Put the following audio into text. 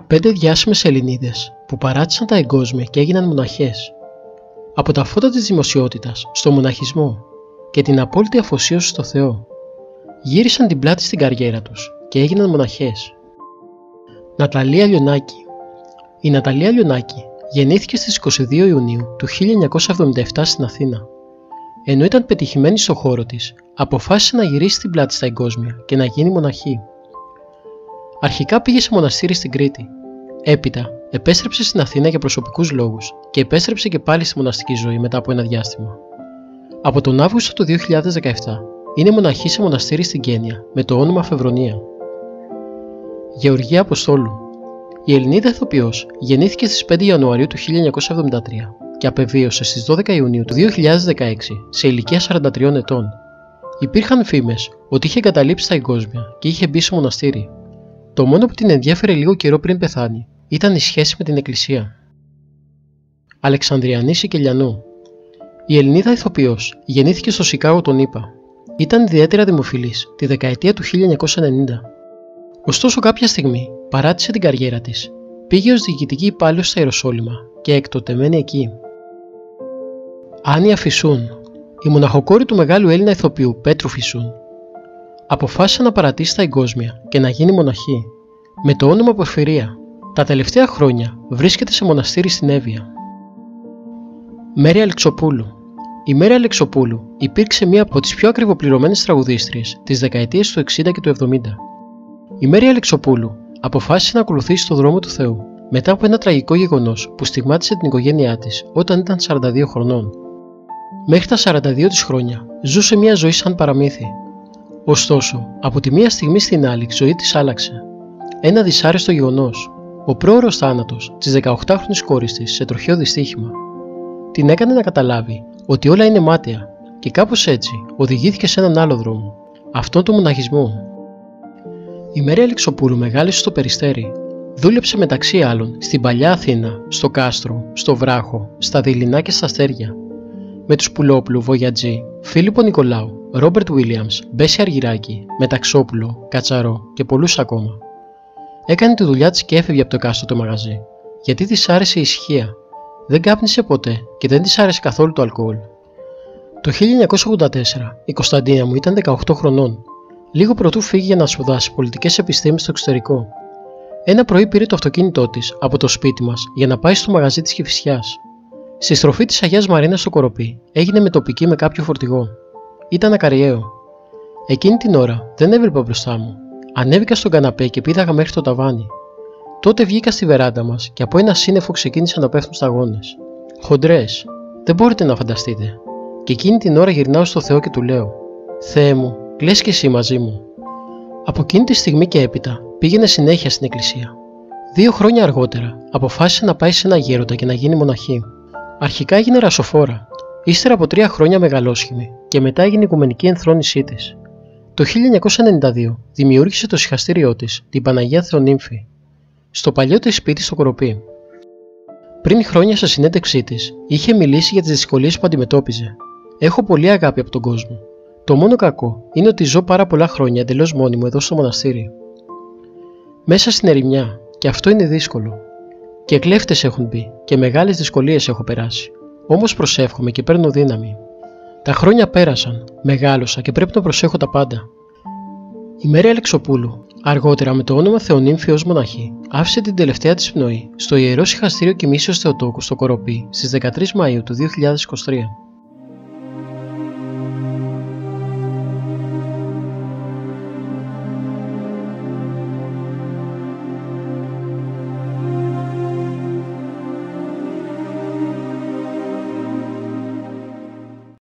5 διάσημες Ελληνίδες που παράτησαν τα εγκόσμια και έγιναν μοναχές. Από τα φώτα της δημοσιότητας στο μοναχισμό και την απόλυτη αφοσίωση στο Θεό, γύρισαν την πλάτη στην καριέρα τους και έγιναν μοναχές. Ναταλία Λιονάκη. Η Ναταλία Λιονάκη γεννήθηκε στις 22 Ιουνίου του 1977 στην Αθήνα. Ενώ ήταν πετυχημένη στο χώρο της, αποφάσισε να γυρίσει την πλάτη στα εγκόσμια και να γίνει μοναχή. Αρχικά πήγε σε μοναστήρι στην Κρήτη. Έπειτα επέστρεψε στην Αθήνα για προσωπικούς λόγους και επέστρεψε και πάλι στη μοναστική ζωή μετά από ένα διάστημα. Από τον Αύγουστο του 2017 είναι μοναχή σε μοναστήρι στην Κένια με το όνομα Φεβρονία. Γεωργία Αποστόλου. Η Ελληνίδα ηθοποιός γεννήθηκε στις 5 Ιανουαρίου του 1973 και απεβίωσε στις 12 Ιουνίου του 2016 σε ηλικία 43 ετών. Υπήρχαν φήμες ότι είχε εγκαταλείψει τα εγκόσμια και είχε μπει στο μοναστήρι. Το μόνο που την ενδιέφερε λίγο καιρό πριν πεθάνει ήταν η σχέση με την Εκκλησία. Αλεξανδριανή Σικελιανού. Η Ελληνίδα ηθοποιός γεννήθηκε στο Σικάγο των ΗΠΑ. Ήταν ιδιαίτερα δημοφιλής τη δεκαετία του 1990. Ωστόσο, κάποια στιγμή παράτησε την καριέρα της, πήγε ως διοικητική υπάλληλος στα Ιεροσόλυμα και έκτοτε μένει εκεί. Άνια Φυσούν. Η μοναχοκόρη του μεγάλου Έλληνα ηθοποιού Πέτρου Φυσούν αποφάσισε να παρατήσει τα εγκόσμια και να γίνει μοναχή με το όνομα Πορφυρία. Τα τελευταία χρόνια βρίσκεται σε μοναστήρι στην Εύβοια. Μέρη Αλεξοπούλου. Η Μέρη Αλεξοπούλου υπήρξε μία από τις πιο ακριβοπληρωμένες τραγουδίστριες της δεκαετίας του 60 και του 70. Η Μέρη Αλεξοπούλου αποφάσισε να ακολουθήσει το δρόμο του Θεού μετά από ένα τραγικό γεγονός που στιγμάτισε την οικογένειά της όταν ήταν 42 χρονών. Μέχρι τα 42 της χρόνια ζούσε μια ζωή σαν παραμύθι. Ωστόσο, από τη μία στιγμή στην άλλη η ζωή της άλλαξε. Ένα δυσάρεστο γεγονός, ο πρόωρος θάνατος της 18χρονης κόρης της σε τροχαίο δυστύχημα, την έκανε να καταλάβει ότι όλα είναι μάταια και κάπως έτσι οδηγήθηκε σε έναν άλλο δρόμο, αυτόν του μοναχισμού. Η Μέρη Αλεξοπούλου μεγάλωσε στο Περιστέρι. Δούλεψε μεταξύ άλλων στην Παλιά Αθήνα, στο Κάστρο, στο Βράχο, στα Δειλινά και στα Αστέρια. Με τους Πουλόπουλου, Βογιατζή, Φίλιππο Νικολάου, Ρόμπερτ Βίλιαμς, Μπέση Αργυράκη, Μεταξόπουλο, Κατσαρό και πολλούς ακόμα. Έκανε τη δουλειά της και έφευγε από το εκάστοτε μαγαζί, γιατί της άρεσε η ησυχία. Δεν κάπνισε ποτέ και δεν της άρεσε καθόλου το αλκοόλ. Το 1984 η Κωνσταντίνα μου ήταν 18 χρονών, λίγο πρωτού φύγει για να σπουδάσει πολιτικές επιστήμες στο εξωτερικό. Ένα πρωί πήρε το αυτοκίνητό της από το σπίτι μας για να πάει στο μαγαζί της Κηφισιάς. Στη στροφή της Αγίας Μαρίνας στο Κοροπή έγινε με τοπική με κάποιο φορτηγό. Ήταν ακαριαίο. Εκείνη την ώρα δεν έβλεπα μπροστά μου. Ανέβηκα στον καναπέ και πήδαγα μέχρι το ταβάνι. Τότε βγήκα στη βεράντα μας και από ένα σύννεφο ξεκίνησαν να πέφτουν σταγόνες. Χοντρές, δεν μπορείτε να φανταστείτε. Και εκείνη την ώρα γυρνάω στο Θεό και του λέω: Θεέ μου, κλαις και εσύ μαζί μου. Από εκείνη τη στιγμή και έπειτα πήγαινε συνέχεια στην εκκλησία. 2 χρόνια αργότερα αποφάσισε να πάει σε ένα γέροντα και να γίνει μοναχή. Αρχικά έγινε ρασοφόρα, ύστερα από 3 χρόνια μεγαλόσχημη και μετά έγινε οικουμενική ενθρόνησή της. Το 1992 δημιούργησε το σιχαστήριό της, την Παναγία Θεονύμφη, στο παλιό της σπίτι στο Κοροπή. Πριν χρόνια σε συνέντευξή της είχε μιλήσει για τις δυσκολίες που αντιμετώπιζε. Έχω πολύ αγάπη από τον κόσμο. Το μόνο κακό είναι ότι ζω πάρα πολλά χρόνια εντελώς μόνη μου εδώ στο μοναστήρι. Μέσα στην ερημιά, και αυτό είναι δύσκολο. Και κλέφτες έχουν μπει και μεγάλες δυσκολίες έχω περάσει. Όμως προσεύχομαι και παίρνω δύναμη. Τα χρόνια πέρασαν, μεγάλωσα και πρέπει να προσέχω τα πάντα. Η Μέρη Αλεξοπούλου, αργότερα με το όνομα Θεονύμφη ως μοναχή, άφησε την τελευταία της πνοή στο Ιερό Σιχαστήριο Κοιμήσεως Θεοτόκου στο Κοροπή στις 13 Μαΐου του 2023.